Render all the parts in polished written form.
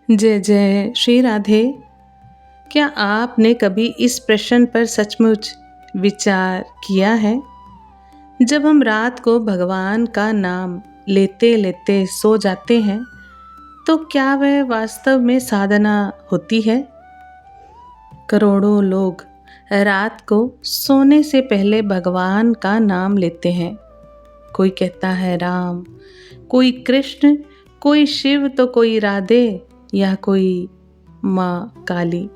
जय जय श्री राधे। क्या आपने कभी इस प्रश्न पर सचमुच विचार किया है? जब हम रात को भगवान का नाम लेते लेते सो जाते हैं, तो क्या वह वास्तव में साधना होती है? करोड़ों लोग रात को सोने से पहले भगवान का नाम लेते हैं। कोई कहता है राम, कोई कृष्ण, कोई शिव तो कोई राधे या कोई माँ काली।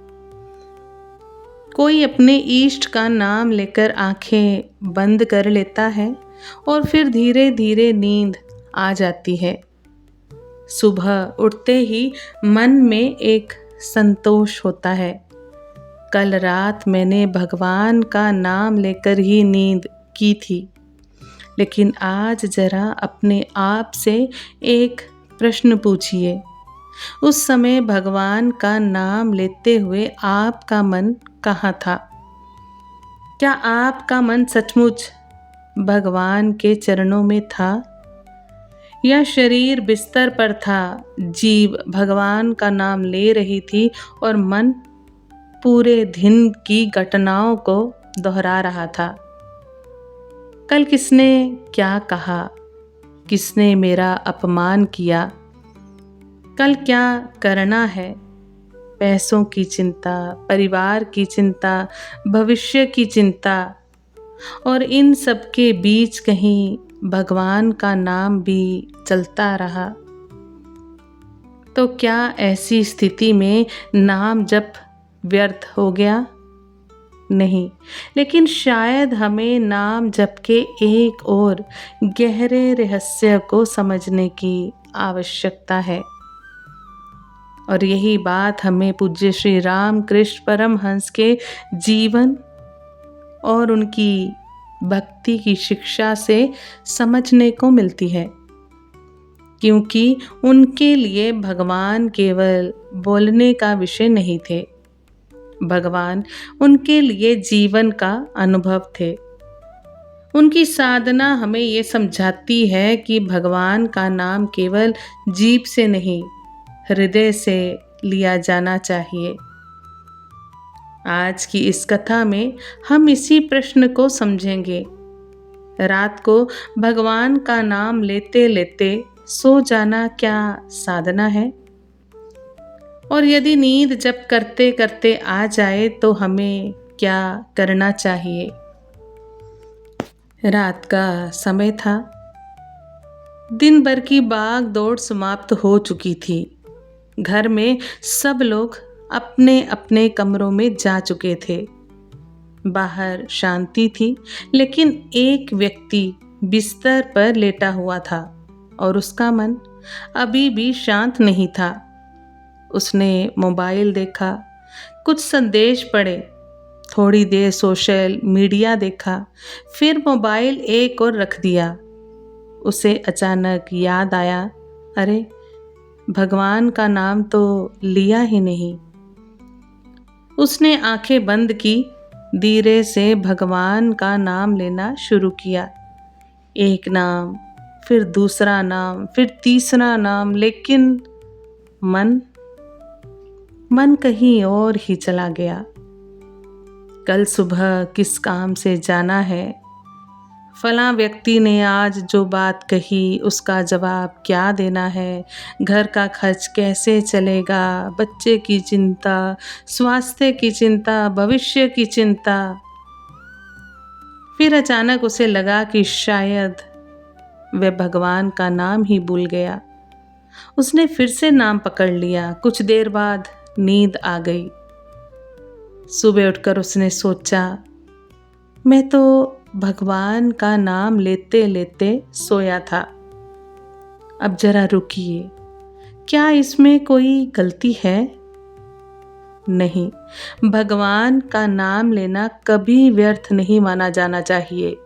कोई अपने इष्ट का नाम लेकर आंखें बंद कर लेता है और फिर धीरे धीरे नींद आ जाती है। सुबह उठते ही मन में एक संतोष होता है। कल रात मैंने भगवान का नाम लेकर ही नींद की थी। लेकिन आज जरा अपने आप से एक प्रश्न पूछिए, उस समय भगवान का नाम लेते हुए आपका मन कहाँ था? क्या आपका मन सचमुच भगवान के चरणों में था, या शरीर बिस्तर पर था, जीभ भगवान का नाम ले रही थी और मन पूरे दिन की घटनाओं को दोहरा रहा था? कल किसने क्या कहा, किसने मेरा अपमान किया, कल क्या करना है, पैसों की चिंता, परिवार की चिंता, भविष्य की चिंता, और इन सब के बीच कहीं भगवान का नाम भी चलता रहा। तो क्या ऐसी स्थिति में नाम जप व्यर्थ हो गया? नहीं, लेकिन शायद हमें नाम जप के एक और गहरे रहस्य को समझने की आवश्यकता है। और यही बात हमें पूज्य श्री राम कृष्ण परमहंस के जीवन और उनकी भक्ति की शिक्षा से समझने को मिलती है, क्योंकि उनके लिए भगवान केवल बोलने का विषय नहीं थे। भगवान उनके लिए जीवन का अनुभव थे। उनकी साधना हमें ये समझाती है कि भगवान का नाम केवल जीभ से नहीं, हृदय से लिया जाना चाहिए। आज की इस कथा में हम इसी प्रश्न को समझेंगे। रात को भगवान का नाम लेते लेते सो जाना क्या साधना है? और यदि नींद जब करते करते आ जाए तो हमें क्या करना चाहिए? रात का समय था। दिन भर की भाग दौड़ समाप्त हो चुकी थी। घर में सब लोग अपने अपने कमरों में जा चुके थे। बाहर शांति थी, लेकिन एक व्यक्ति बिस्तर पर लेटा हुआ था और उसका मन अभी भी शांत नहीं था। उसने मोबाइल देखा, कुछ संदेश पढ़े, थोड़ी देर सोशल मीडिया देखा, फिर मोबाइल एक और रख दिया। उसे अचानक याद आया, अरे भगवान का नाम तो लिया ही नहीं। उसने आंखें बंद की, धीरे से भगवान का नाम लेना शुरू किया। एक नाम, फिर दूसरा नाम, फिर तीसरा नाम, लेकिन मन कहीं और ही चला गया। कल सुबह किस काम से जाना है, फलां व्यक्ति ने आज जो बात कही उसका जवाब क्या देना है, घर का खर्च कैसे चलेगा, बच्चे की चिंता, स्वास्थ्य की चिंता, भविष्य की चिंता। फिर अचानक उसे लगा कि शायद वह भगवान का नाम ही भूल गया। उसने फिर से नाम पकड़ लिया। कुछ देर बाद नींद आ गई। सुबह उठकर उसने सोचा, मैं तो भगवान का नाम लेते लेते सोया था। अब जरा रुकिए, क्या इसमें कोई गलती है? नहीं, भगवान का नाम लेना कभी व्यर्थ नहीं माना जाना चाहिए।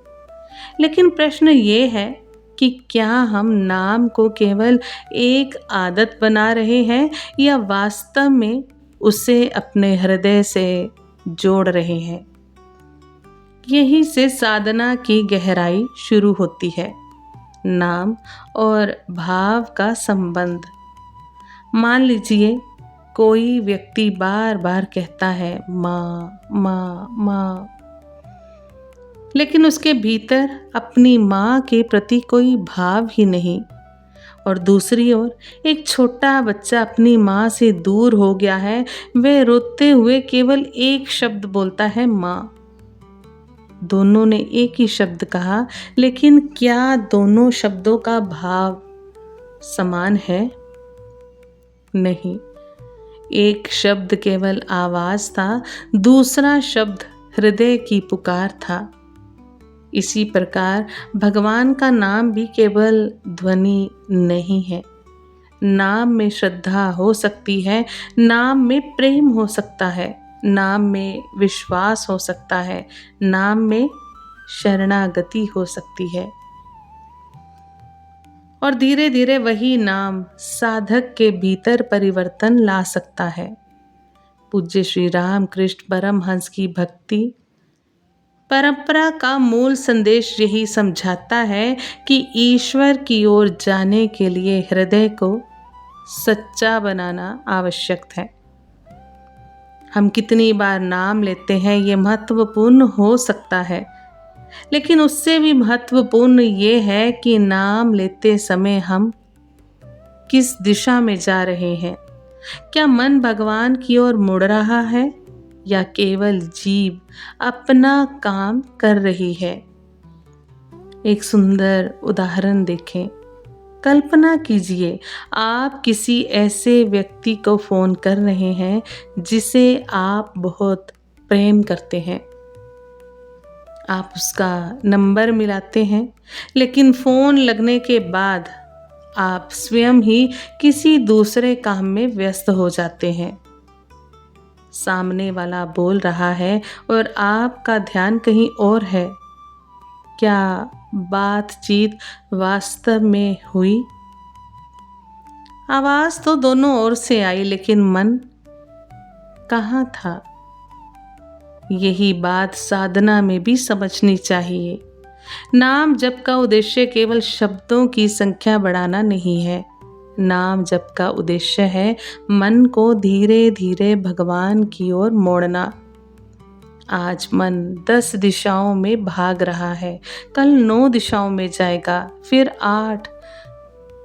लेकिन प्रश्न ये है कि क्या हम नाम को केवल एक आदत बना रहे हैं या वास्तव में उसे अपने हृदय से जोड़ रहे हैं? यहीं से साधना की गहराई शुरू होती है। नाम और भाव का संबंध। मान लीजिए कोई व्यक्ति बार बार कहता है माँ माँ माँ, लेकिन उसके भीतर अपनी माँ के प्रति कोई भाव ही नहीं। और दूसरी ओर एक छोटा बच्चा अपनी माँ से दूर हो गया है, वह रोते हुए केवल एक शब्द बोलता है माँ। दोनों ने एक ही शब्द कहा, लेकिन क्या दोनों शब्दों का भाव समान है? नहीं। एक शब्द केवल आवाज था, दूसरा शब्द हृदय की पुकार था। इसी प्रकार भगवान का नाम भी केवल ध्वनि नहीं है। नाम में श्रद्धा हो सकती है, नाम में प्रेम हो सकता है, नाम में विश्वास हो सकता है, नाम में शरणागति हो सकती है। और धीरे धीरे वही नाम साधक के भीतर परिवर्तन ला सकता है। पूज्य श्री राम कृष्ण परमहंस की भक्ति परंपरा का मूल संदेश यही समझाता है कि ईश्वर की ओर जाने के लिए हृदय को सच्चा बनाना आवश्यक है। हम कितनी बार नाम लेते हैं ये महत्वपूर्ण हो सकता है, लेकिन उससे भी महत्वपूर्ण ये है कि नाम लेते समय हम किस दिशा में जा रहे हैं। क्या मन भगवान की ओर मुड़ रहा है या केवल जीभ अपना काम कर रही है? एक सुंदर उदाहरण देखें। कल्पना कीजिए, आप किसी ऐसे व्यक्ति को फोन कर रहे हैं जिसे आप बहुत प्रेम करते हैं। आप उसका नंबर मिलाते हैं, लेकिन फोन लगने के बाद आप स्वयं ही किसी दूसरे काम में व्यस्त हो जाते हैं। सामने वाला बोल रहा है और आपका ध्यान कहीं और है। क्या बातचीत वास्तव में हुई? आवाज तो दोनों ओर से आई, लेकिन मन कहाँ था? यही बात साधना में भी समझनी चाहिए। नाम जप का उद्देश्य केवल शब्दों की संख्या बढ़ाना नहीं है। नाम जप का उद्देश्य है मन को धीरे धीरे भगवान की ओर मोड़ना। आज मन 10 दिशाओं में भाग रहा है, कल 9 दिशाओं में जाएगा, फिर 8।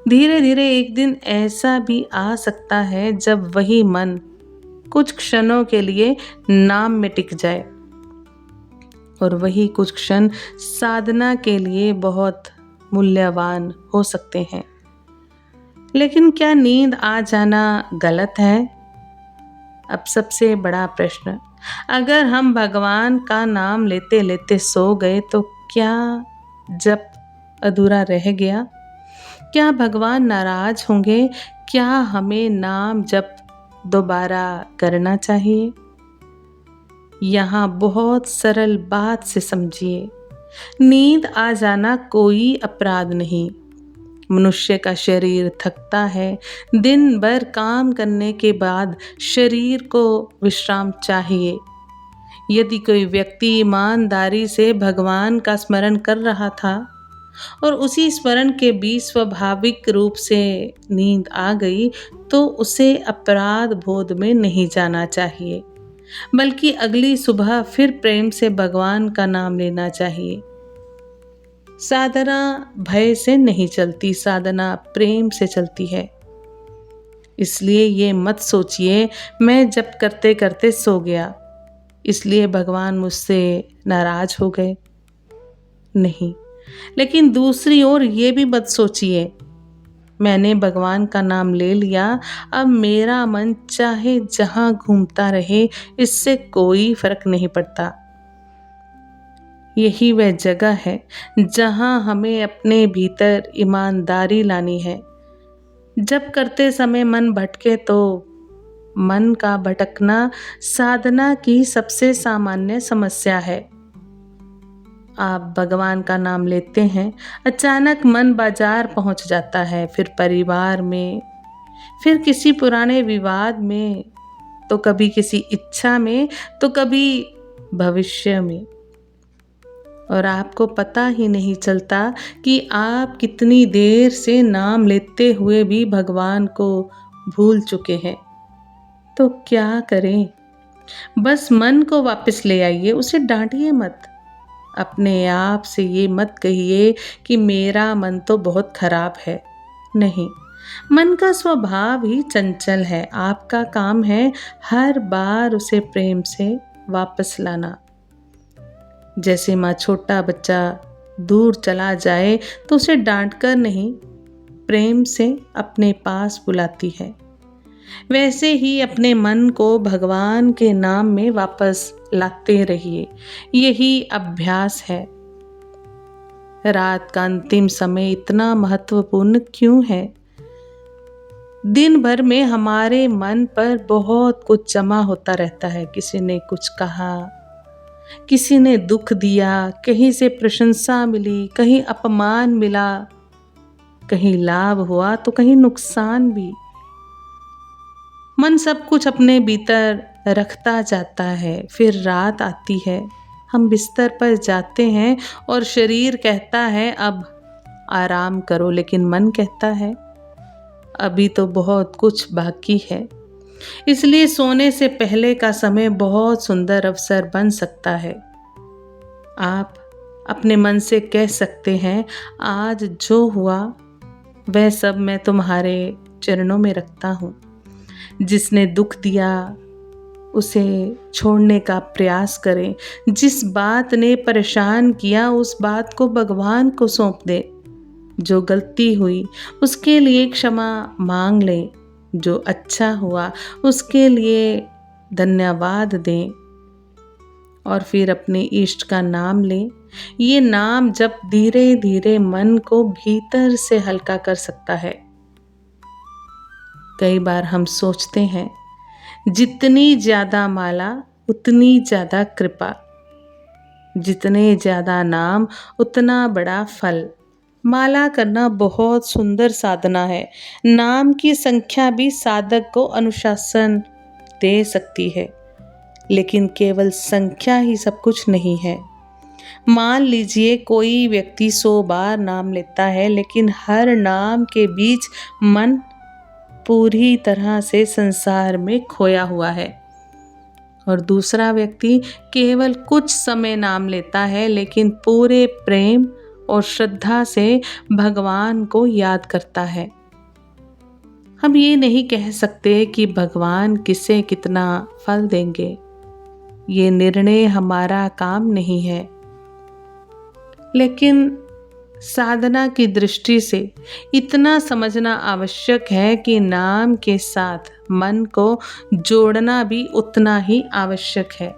धीरे धीरे एक दिन ऐसा भी आ सकता है जब वही मन कुछ क्षणों के लिए नाम में टिक जाए, और वही कुछ क्षण साधना के लिए बहुत मूल्यवान हो सकते हैं। लेकिन क्या नींद आ जाना गलत है? अब सबसे बड़ा प्रश्न, अगर हम भगवान का नाम लेते लेते सो गए तो क्या जप अधूरा रह गया? क्या भगवान नाराज होंगे? क्या हमें नाम जप दोबारा करना चाहिए? यहाँ बहुत सरल बात से समझिए। नींद आ जाना कोई अपराध नहीं। मनुष्य का शरीर थकता है, दिन भर काम करने के बाद शरीर को विश्राम चाहिए। यदि कोई व्यक्ति ईमानदारी से भगवान का स्मरण कर रहा था और उसी स्मरण के बीच स्वाभाविक रूप से नींद आ गई, तो उसे अपराध बोध में नहीं जाना चाहिए, बल्कि अगली सुबह फिर प्रेम से भगवान का नाम लेना चाहिए। साधना भय से नहीं चलती, साधना प्रेम से चलती है। इसलिए ये मत सोचिए मैं जप करते करते सो गया, इसलिए भगवान मुझसे नाराज हो गए। नहीं, लेकिन दूसरी ओर ये भी मत सोचिए मैंने भगवान का नाम ले लिया, अब मेरा मन चाहे जहां घूमता रहे, इससे कोई फर्क नहीं पड़ता। यही वह जगह है जहां हमें अपने भीतर ईमानदारी लानी है। जब करते समय मन भटके तो मन का भटकना साधना की सबसे सामान्य समस्या है। आप भगवान का नाम लेते हैं, अचानक मन बाजार पहुंच जाता है, फिर परिवार में, फिर किसी पुराने विवाद में, तो कभी किसी इच्छा में, तो कभी भविष्य में, और आपको पता ही नहीं चलता कि आप कितनी देर से नाम लेते हुए भी भगवान को भूल चुके हैं। तो क्या करें? बस मन को वापस ले आइए, उसे डांटिए मत। अपने आप से ये मत कहिए कि मेरा मन तो बहुत खराब है। नहीं, मन का स्वभाव ही चंचल है। आपका काम है हर बार उसे प्रेम से वापस लाना। जैसे माँ छोटा बच्चा दूर चला जाए तो उसे डांटकर नहीं, प्रेम से अपने पास बुलाती है, वैसे ही अपने मन को भगवान के नाम में वापस लाते रहिए। यही अभ्यास है। रात का अंतिम समय इतना महत्वपूर्ण क्यों है? दिन भर में हमारे मन पर बहुत कुछ जमा होता रहता है। किसी ने कुछ कहा, किसी ने दुख दिया, कहीं से प्रशंसा मिली, कहीं अपमान मिला, कहीं लाभ हुआ तो कहीं नुकसान भी। मन सब कुछ अपने भीतर रखता जाता है। फिर रात आती है, हम बिस्तर पर जाते हैं और शरीर कहता है अब आराम करो, लेकिन मन कहता है अभी तो बहुत कुछ बाकी है। इसलिए सोने से पहले का समय बहुत सुंदर अवसर बन सकता है। आप अपने मन से कह सकते हैं आज जो हुआ वह सब मैं तुम्हारे चरणों में रखता हूँ। जिसने दुख दिया उसे छोड़ने का प्रयास करें। जिस बात ने परेशान किया उस बात को भगवान को सौंप दे। जो गलती हुई उसके लिए क्षमा मांग लें। जो अच्छा हुआ उसके लिए धन्यवाद दें और फिर अपने इष्ट का नाम लें। ये नाम जब धीरे धीरे मन को भीतर से हल्का कर सकता है। कई बार हम सोचते हैं जितनी ज़्यादा माला उतनी ज़्यादा कृपा, जितने ज़्यादा नाम उतना बड़ा फल। माला करना बहुत सुंदर साधना है। नाम की संख्या भी साधक को अनुशासन दे सकती है, लेकिन केवल संख्या ही सब कुछ नहीं है। मान लीजिए कोई व्यक्ति 100 बार नाम लेता है, लेकिन हर नाम के बीच मन पूरी तरह से संसार में खोया हुआ है। और दूसरा व्यक्ति केवल कुछ समय नाम लेता है, लेकिन पूरे प्रेम और श्रद्धा से भगवान को याद करता है। हम ये नहीं कह सकते कि भगवान किसे कितना फल देंगे। ये निर्णय हमारा काम नहीं है, लेकिन साधना की दृष्टि से इतना समझना आवश्यक है कि नाम के साथ मन को जोड़ना भी उतना ही आवश्यक है।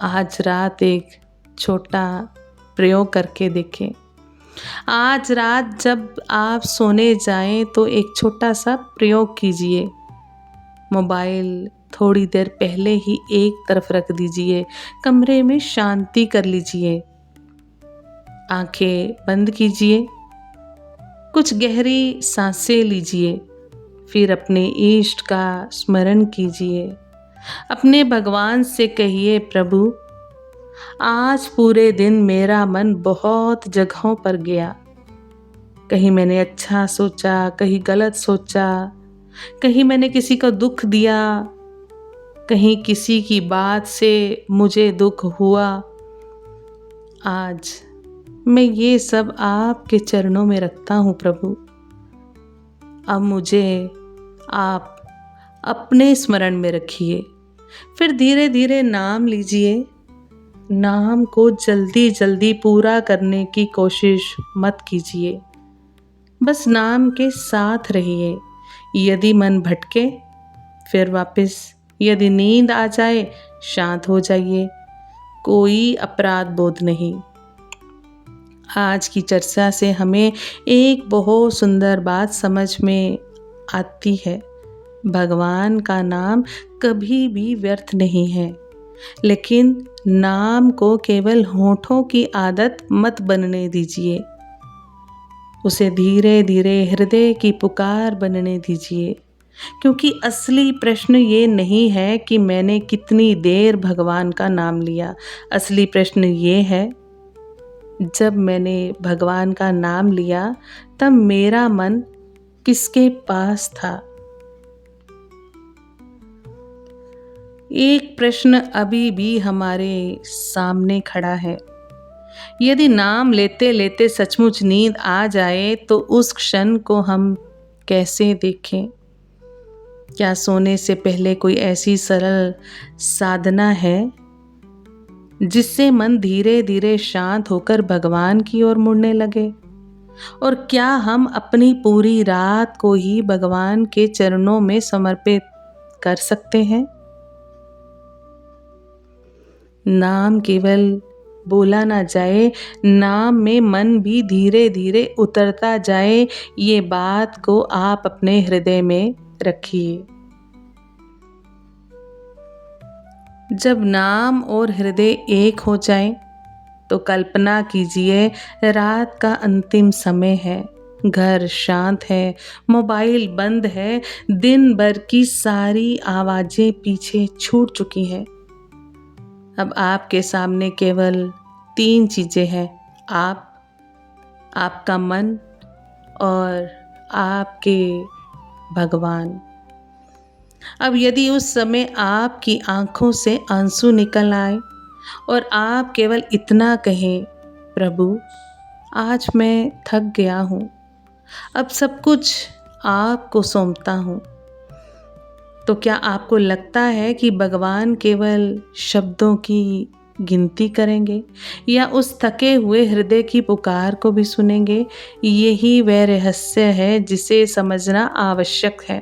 आज रात एक छोटा प्रयोग करके देखें। आज रात जब आप सोने जाएं तो एक छोटा सा प्रयोग कीजिए। मोबाइल थोड़ी देर पहले ही एक तरफ रख दीजिए। कमरे में शांति कर लीजिए। आंखें बंद कीजिए। कुछ गहरी सांसें लीजिए। फिर अपने इष्ट का स्मरण कीजिए। अपने भगवान से कहिए, प्रभु आज पूरे दिन मेरा मन बहुत जगहों पर गया। कहीं मैंने अच्छा सोचा, कहीं गलत सोचा, कहीं मैंने किसी को दुख दिया, कहीं किसी की बात से मुझे दुख हुआ। आज मैं ये सब आपके चरणों में रखता हूँ प्रभु। अब मुझे आप अपने स्मरण में रखिए। फिर धीरे धीरे नाम लीजिए। नाम को जल्दी जल्दी पूरा करने की कोशिश मत कीजिए। बस नाम के साथ रहिए। यदि मन भटके फिर वापस, यदि नींद आ जाए शांत हो जाइए। कोई अपराध बोध नहीं। आज की चर्चा से हमें एक बहुत सुंदर बात समझ में आती है। भगवान का नाम कभी भी व्यर्थ नहीं है, लेकिन नाम को केवल होठों की आदत मत बनने दीजिए। उसे धीरे धीरे हृदय की पुकार बनने दीजिए। क्योंकि असली प्रश्न ये नहीं है कि मैंने कितनी देर भगवान का नाम लिया। असली प्रश्न ये है, जब मैंने भगवान का नाम लिया तब मेरा मन किसके पास था। एक प्रश्न अभी भी हमारे सामने खड़ा है। यदि नाम लेते लेते सचमुच नींद आ जाए तो उस क्षण को हम कैसे देखें? क्या सोने से पहले कोई ऐसी सरल साधना है जिससे मन धीरे धीरे शांत होकर भगवान की ओर मुड़ने लगे? और क्या हम अपनी पूरी रात को ही भगवान के चरणों में समर्पित कर सकते हैं? नाम केवल बोला ना जाए, नाम में मन भी धीरे धीरे उतरता जाए, ये बात को आप अपने हृदय में रखिए। जब नाम और हृदय एक हो जाए तो कल्पना कीजिए, रात का अंतिम समय है, घर शांत है, मोबाइल बंद है, दिन भर की सारी आवाजें पीछे छूट चुकी हैं। अब आपके सामने केवल 3 चीजें हैं, आप, आपका मन और आपके भगवान। अब यदि उस समय आपकी आंखों से आंसू निकल आए और आप केवल इतना कहें, प्रभु आज मैं थक गया हूँ, अब सब कुछ आपको सौंपता हूँ, तो क्या आपको लगता है कि भगवान केवल शब्दों की गिनती करेंगे या उस थके हुए हृदय की पुकार को भी सुनेंगे? यही वह रहस्य है जिसे समझना आवश्यक है।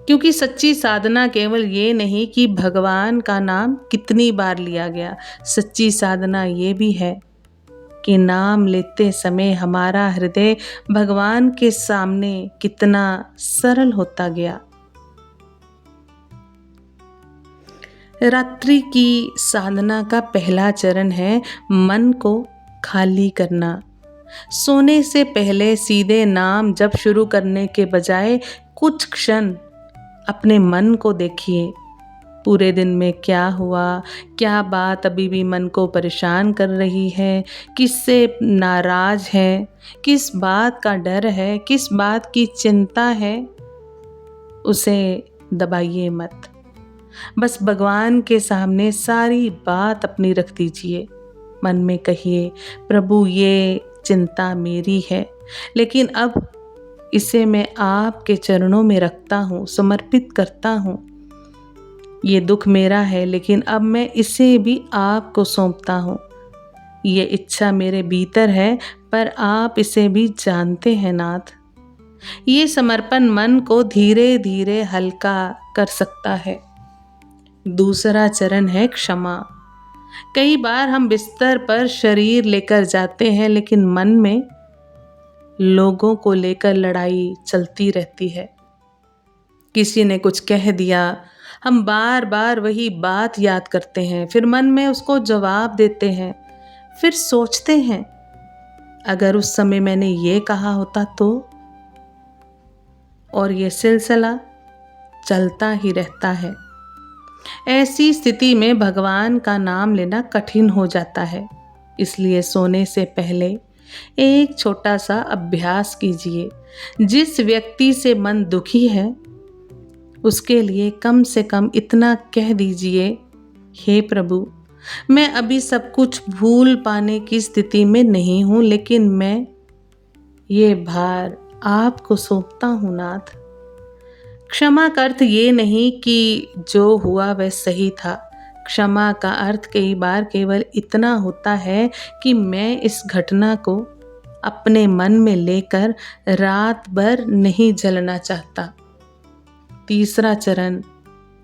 क्योंकि सच्ची साधना केवल ये नहीं कि भगवान का नाम कितनी बार लिया गया, सच्ची साधना ये भी है कि नाम लेते समय हमारा हृदय भगवान के सामने कितना सरल होता गया। रात्रि की साधना का पहला चरण है मन को खाली करना। सोने से पहले सीधे नाम जप शुरू करने के बजाय कुछ क्षण अपने मन को देखिए। पूरे दिन में क्या हुआ, क्या बात अभी भी मन को परेशान कर रही है, किससे नाराज है, किस बात का डर है, किस बात की चिंता है, उसे दबाइए मत। बस भगवान के सामने सारी बात अपनी रख दीजिए। मन में कहिए, प्रभु ये चिंता मेरी है, लेकिन अब इसे मैं आपके चरणों में रखता हूँ, समर्पित करता हूँ। ये दुख मेरा है, लेकिन अब मैं इसे भी आपको सौंपता हूँ। ये इच्छा मेरे भीतर है, पर आप इसे भी जानते हैं नाथ। ये समर्पण मन को धीरे धीरे हल्का कर सकता है। दूसरा चरण है क्षमा। कई बार हम बिस्तर पर शरीर लेकर जाते हैं, लेकिन मन में लोगों को लेकर लड़ाई चलती रहती है। किसी ने कुछ कह दिया, हम बार बार वही बात याद करते हैं, फिर मन में उसको जवाब देते हैं, फिर सोचते हैं अगर उस समय मैंने ये कहा होता तो, और ये सिलसिला चलता ही रहता है। ऐसी स्थिति में भगवान का नाम लेना कठिन हो जाता है। इसलिए सोने से पहले एक छोटा सा अभ्यास कीजिए। जिस व्यक्ति से मन दुखी है उसके लिए कम से कम इतना कह दीजिए, हे प्रभु, मैं अभी सब कुछ भूल पाने की स्थिति में नहीं हूँ, लेकिन मैं ये भार आपको सौंपता हूँ नाथ। क्षमा का अर्थ ये नहीं कि जो हुआ वह सही था। क्षमा का अर्थ कई बार केवल इतना होता है कि मैं इस घटना को अपने मन में लेकर रात भर नहीं जलना चाहता। तीसरा चरण,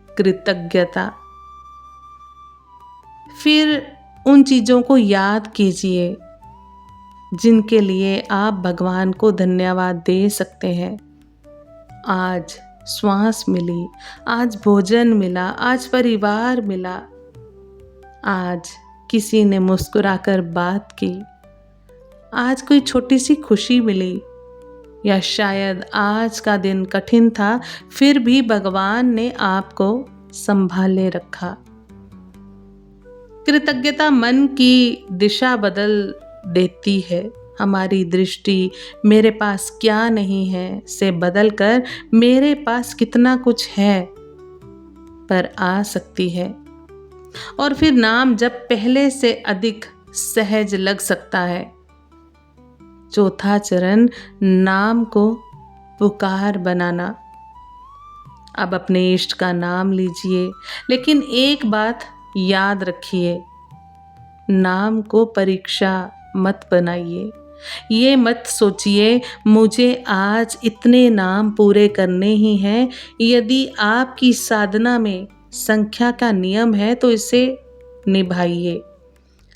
कृतज्ञता। फिर उन चीज़ों को याद कीजिए जिनके लिए आप भगवान को धन्यवाद दे सकते हैं। आज श्वास मिली, आज भोजन मिला, आज परिवार मिला, आज किसी ने मुस्कुराकर बात की, आज कोई छोटी सी खुशी मिली, या शायद आज का दिन कठिन था फिर भी भगवान ने आपको संभाले रखा। कृतज्ञता मन की दिशा बदल देती है। हमारी दृष्टि मेरे पास क्या नहीं है से बदलकर मेरे पास कितना कुछ है पर आ सकती है। और फिर नाम जब पहले से अधिक सहज लग सकता है। चौथा चरण, नाम को पुकार बनाना। अब अपने इष्ट का नाम लीजिए, लेकिन एक बात याद रखिए, नाम को परीक्षा मत बनाइए। ये मत सोचिए मुझे आज इतने नाम पूरे करने ही हैं। यदि आपकी साधना में संख्या का नियम है तो इसे निभाइए,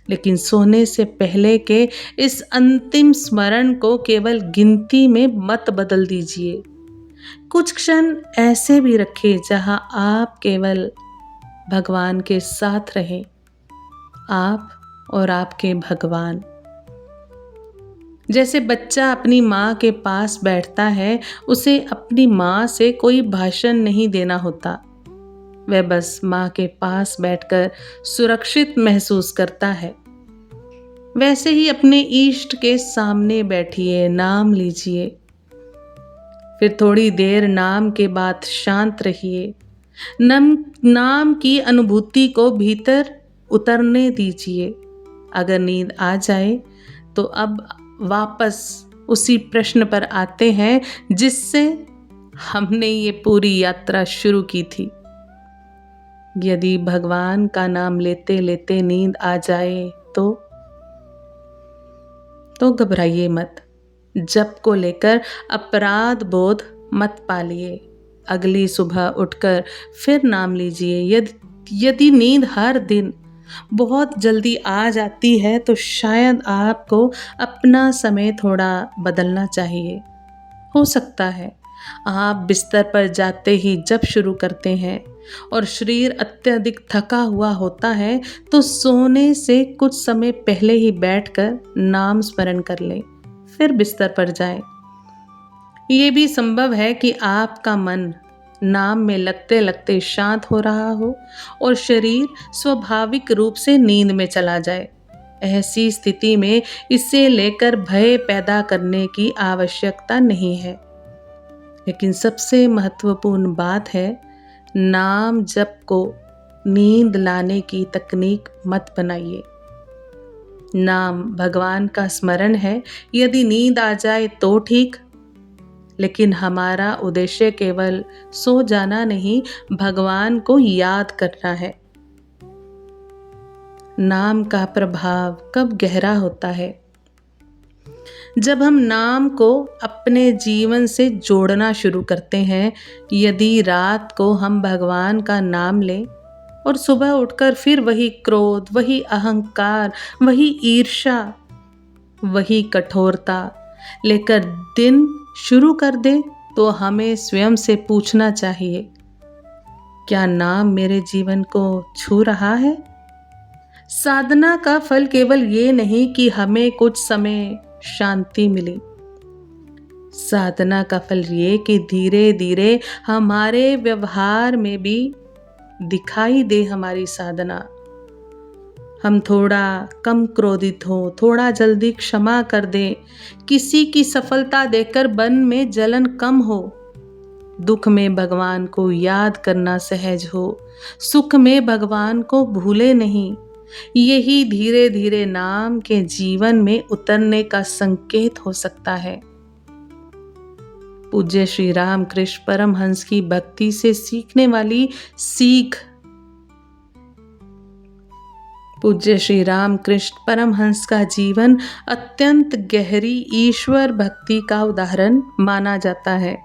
लेकिन सोने से पहले के इस अंतिम स्मरण को केवल गिनती में मत बदल दीजिए। कुछ क्षण ऐसे भी रखें जहां आप केवल भगवान के साथ रहें, आप और आपके भगवान। जैसे बच्चा अपनी माँ के पास बैठता है, उसे अपनी माँ से कोई भाषण नहीं देना होता, वह बस माँ के पास बैठकर सुरक्षित महसूस करता है। वैसे ही अपने इष्ट के सामने बैठिए, नाम लीजिए, फिर थोड़ी देर नाम के बाद शांत रहिए। नाम की अनुभूति को भीतर उतरने दीजिए। अगर नींद आ जाए तो अब वापस उसी प्रश्न पर आते हैं जिससे हमने ये पूरी यात्रा शुरू की थी। यदि भगवान का नाम लेते लेते नींद आ जाए तो घबराइए मत। जप को लेकर अपराध बोध मत पालिए। अगली सुबह उठकर फिर नाम लीजिए। यदि नींद हर दिन बहुत जल्दी आ जाती है तो शायद आपको अपना समय थोड़ा बदलना चाहिए। हो सकता है आप बिस्तर पर जाते ही जप शुरू करते हैं और शरीर अत्यधिक थका हुआ होता है, तो सोने से कुछ समय पहले ही बैठकर नाम स्मरण कर लें, फिर बिस्तर पर जाएं। ये भी संभव है कि आपका मन नाम में लगते लगते शांत हो रहा हो और शरीर स्वाभाविक रूप से नींद में चला जाए। ऐसी स्थिति में इसे लेकर भय पैदा करने की आवश्यकता नहीं है। लेकिन सबसे महत्वपूर्ण बात है, नाम जप को नींद लाने की तकनीक मत बनाइए। नाम भगवान का स्मरण है। यदि नींद आ जाए तो ठीक, लेकिन हमारा उद्देश्य केवल सो जाना नहीं, भगवान को याद करना है। नाम का प्रभाव कब गहरा होता है? जब हम नाम को अपने जीवन से जोड़ना शुरू करते हैं। यदि रात को हम भगवान का नाम लें और सुबह उठकर फिर वही क्रोध, वही अहंकार, वही ईर्ष्या, वही कठोरता लेकर दिन शुरू कर दे, तो हमें स्वयं से पूछना चाहिए, क्या नाम मेरे जीवन को छू रहा है? साधना का फल केवल ये नहीं कि हमें कुछ समय शांति मिली। साधना का फल ये कि धीरे धीरे हमारे व्यवहार में भी दिखाई दे हमारी साधना। हम थोड़ा कम क्रोधित हो, थोड़ा जल्दी क्षमा कर दें, किसी की सफलता देखकर मन में जलन कम हो, दुख में भगवान को याद करना सहज हो, सुख में भगवान को भूले नहीं। यही धीरे धीरे नाम के जीवन में उतरने का संकेत हो सकता है। पूज्य श्री राम कृष्ण परमहंस की भक्ति से सीखने वाली सीख। पूज्य श्री राम कृष्ण परमहंस का जीवन अत्यंत गहरी ईश्वर भक्ति का उदाहरण माना जाता है।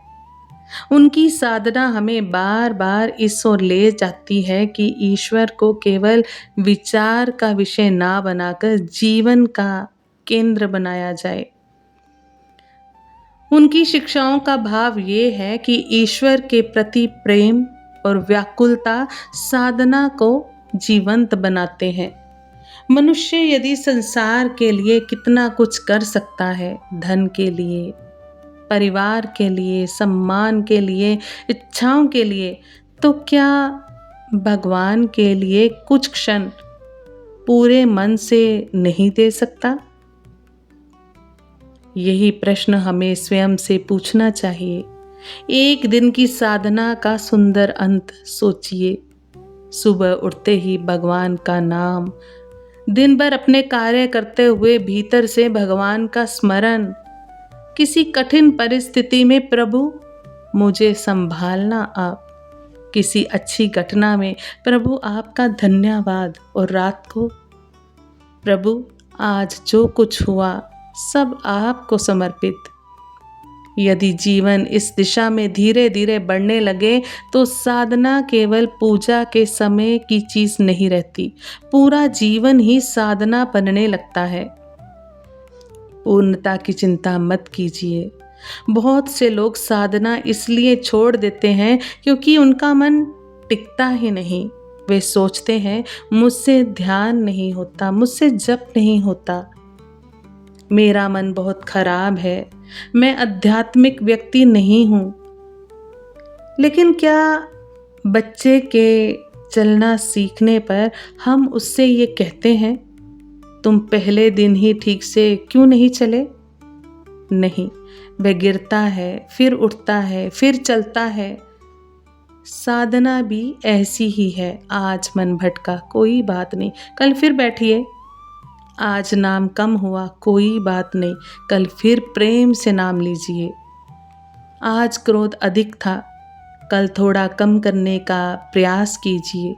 उनकी साधना हमें बार बार इस ओर ले जाती है कि ईश्वर को केवल विचार का विषय ना बनाकर जीवन का केंद्र बनाया जाए। उनकी शिक्षाओं का भाव ये है कि ईश्वर के प्रति प्रेम और व्याकुलता साधना को जीवंत बनाते हैं। मनुष्य यदि संसार के लिए कितना कुछ कर सकता है, धन के लिए, परिवार के लिए, सम्मान के लिए, इच्छाओं के लिए, तो क्या भगवान के लिए कुछ क्षण पूरे मन से नहीं दे सकता? यही प्रश्न हमें स्वयं से पूछना चाहिए। एक दिन की साधना का सुंदर अंत सोचिए। सुबह उठते ही भगवान का नाम, दिन भर अपने कार्य करते हुए भीतर से भगवान का स्मरण, किसी कठिन परिस्थिति में प्रभु मुझे संभालना आप, किसी अच्छी घटना में प्रभु आपका धन्यवाद, और रात को प्रभु आज जो कुछ हुआ सब आपको समर्पित। यदि जीवन इस दिशा में धीरे धीरे बढ़ने लगे तो साधना केवल पूजा के समय की चीज नहीं रहती, पूरा जीवन ही साधना बनने लगता है। पूर्णता की चिंता मत कीजिए। बहुत से लोग साधना इसलिए छोड़ देते हैं क्योंकि उनका मन टिकता ही नहीं। वे सोचते हैं मुझसे ध्यान नहीं होता, मुझसे जप नहीं होता, मेरा मन बहुत खराब है, मैं आध्यात्मिक व्यक्ति नहीं हूँ। लेकिन क्या बच्चे के चलना सीखने पर हम उससे ये कहते हैं तुम पहले दिन ही ठीक से क्यों नहीं चले? नहीं, वह गिरता है, फिर उठता है, फिर चलता है। साधना भी ऐसी ही है। आज मन भटका, कोई बात नहीं, कल फिर बैठिए। आज नाम कम हुआ, कोई बात नहीं, कल फिर प्रेम से नाम लीजिए। आज क्रोध अधिक था, कल थोड़ा कम करने का प्रयास कीजिए।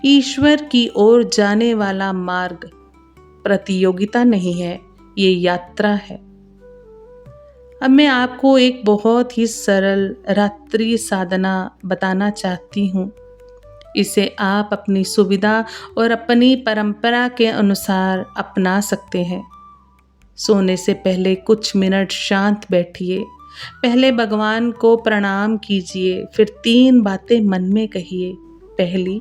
ईश्वर की ओर जाने वाला मार्ग प्रतियोगिता नहीं है, ये यात्रा है। अब मैं आपको एक बहुत ही सरल रात्रि साधना बताना चाहती हूँ। इसे आप अपनी सुविधा और अपनी परंपरा के अनुसार अपना सकते हैं। सोने से पहले कुछ मिनट शांत बैठिए। पहले भगवान को प्रणाम कीजिए, फिर 3 बातें मन में कहिए। पहली,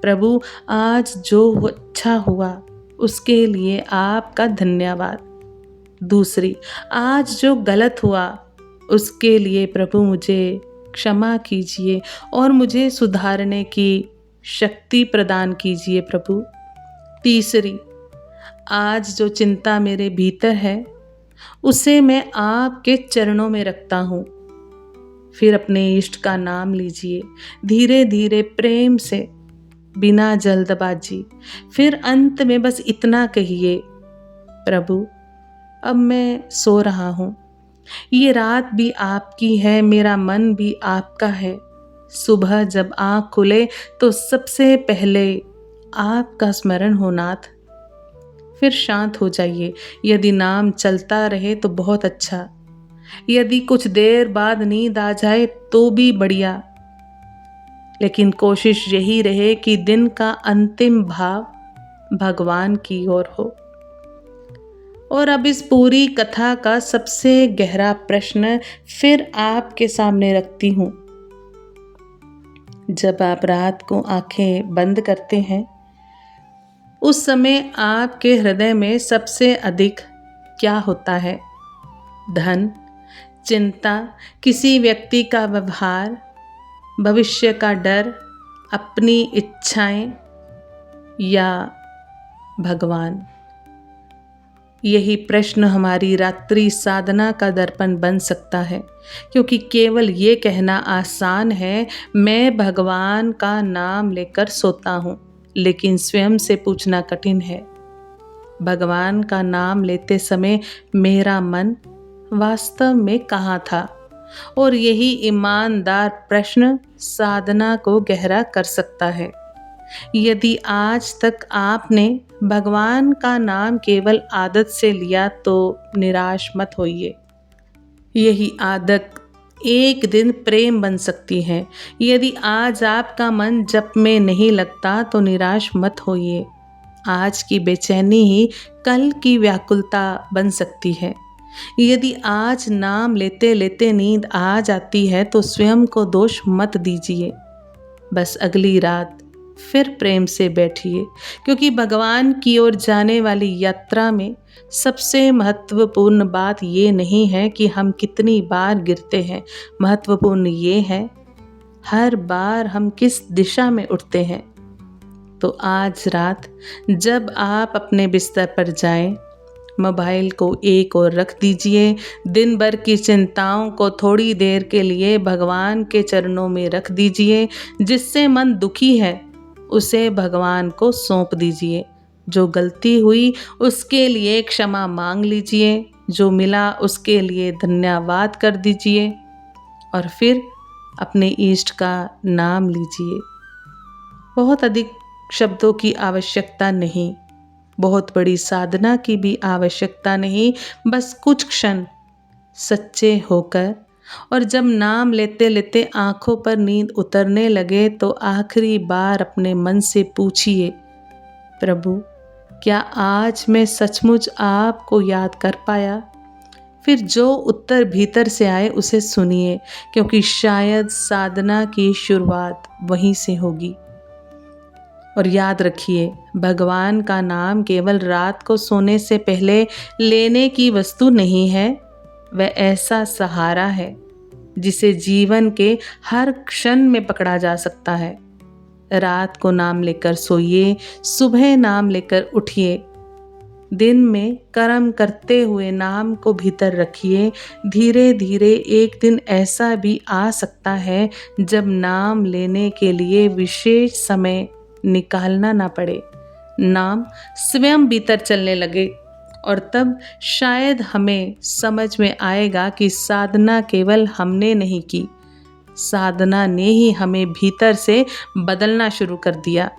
प्रभु आज जो अच्छा हुआ उसके लिए आपका धन्यवाद। दूसरी, आज जो गलत हुआ उसके लिए प्रभु मुझे क्षमा कीजिए और मुझे सुधारने की शक्ति प्रदान कीजिए प्रभु। तीसरी, आज जो चिंता मेरे भीतर है उसे मैं आपके चरणों में रखता हूँ। फिर अपने इष्ट का नाम लीजिए, धीरे धीरे प्रेम से, बिना जल्दबाजी। फिर अंत में बस इतना कहिए, प्रभु अब मैं सो रहा हूँ, ये रात भी आपकी है, मेरा मन भी आपका है। सुबह जब आँख खुले तो सबसे पहले आपका स्मरण हो नाथ। फिर शांत हो जाइए। यदि नाम चलता रहे तो बहुत अच्छा, यदि कुछ देर बाद नींद आ जाए तो भी बढ़िया, लेकिन कोशिश यही रहे कि दिन का अंतिम भाव भगवान की ओर हो। और अब इस पूरी कथा का सबसे गहरा प्रश्न फिर आपके सामने रखती हूँ। जब आप रात को आंखें बंद करते हैं उस समय आपके हृदय में सबसे अधिक क्या होता है? धन, चिंता, किसी व्यक्ति का व्यवहार, भविष्य का डर, अपनी इच्छाएं या भगवान? यही प्रश्न हमारी रात्रि साधना का दर्पण बन सकता है, क्योंकि केवल ये कहना आसान है मैं भगवान का नाम लेकर सोता हूँ, लेकिन स्वयं से पूछना कठिन है, भगवान का नाम लेते समय मेरा मन वास्तव में कहाँ था? और यही ईमानदार प्रश्न साधना को गहरा कर सकता है। यदि आज तक आपने भगवान का नाम केवल आदत से लिया तो निराश मत होइए। यही आदत एक दिन प्रेम बन सकती है। यदि आज आपका मन जप में नहीं लगता तो निराश मत होइए। आज की बेचैनी ही कल की व्याकुलता बन सकती है। यदि आज नाम लेते लेते नींद आ जाती है तो स्वयं को दोष मत दीजिए। बस अगली रात फिर प्रेम से बैठिए, क्योंकि भगवान की ओर जाने वाली यात्रा में सबसे महत्वपूर्ण बात ये नहीं है कि हम कितनी बार गिरते हैं, महत्वपूर्ण ये है हर बार हम किस दिशा में उठते हैं। तो आज रात जब आप अपने बिस्तर पर जाएं, मोबाइल को एक ओर रख दीजिए, दिन भर की चिंताओं को थोड़ी देर के लिए भगवान के चरणों में रख दीजिए। जिससे मन दुखी है उसे भगवान को सौंप दीजिए। जो गलती हुई उसके लिए क्षमा मांग लीजिए, जो मिला उसके लिए धन्यवाद कर दीजिए और फिर अपने इष्ट का नाम लीजिए। बहुत अधिक शब्दों की आवश्यकता नहीं, बहुत बड़ी साधना की भी आवश्यकता नहीं, बस कुछ क्षण सच्चे होकर, और जब नाम लेते लेते आंखों पर नींद उतरने लगे तो आखिरी बार अपने मन से पूछिए, प्रभु क्या आज मैं सचमुच आपको याद कर पाया? फिर जो उत्तर भीतर से आए उसे सुनिए, क्योंकि शायद साधना की शुरुआत वहीं से होगी। और याद रखिए, भगवान का नाम केवल रात को सोने से पहले लेने की वस्तु नहीं है, वह ऐसा सहारा है जिसे जीवन के हर क्षण में पकड़ा जा सकता है। रात को नाम लेकर सोइए, सुबह नाम लेकर उठिए। दिन में कर्म करते हुए नाम को भीतर रखिए। धीरे धीरे एक दिन ऐसा भी आ सकता है जब नाम लेने के लिए विशेष समय निकालना ना पड़े। नाम स्वयं भीतर चलने लगे और तब शायद हमें समझ में आएगा कि साधना केवल हमने नहीं की, साधना ने ही हमें भीतर से बदलना शुरू कर दिया।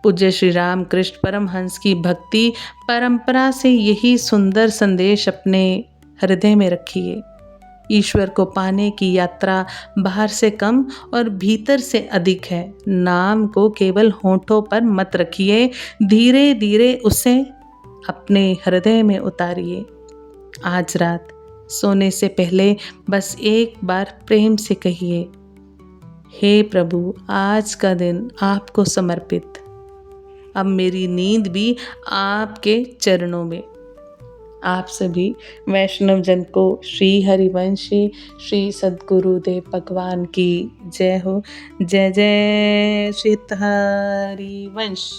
पूज्य श्री राम कृष्ण परमहंस की भक्ति परंपरा से यही सुंदर संदेश अपने हृदय में रखिए। ईश्वर को पाने की यात्रा बाहर से कम और भीतर से अधिक है। नाम को केवल होठों पर मत रखिए, धीरे धीरे उसे अपने हृदय में उतारिए। आज रात सोने से पहले बस एक बार प्रेम से कहिए, हे प्रभु आज का दिन आपको समर्पित। अब मेरी नींद भी आपके चरणों में। आप सभी वैष्णव जन को श्री हरिवंशी श्री सद्गुरुदेव भगवान की जय हो। जय जय श्री हरिवंश।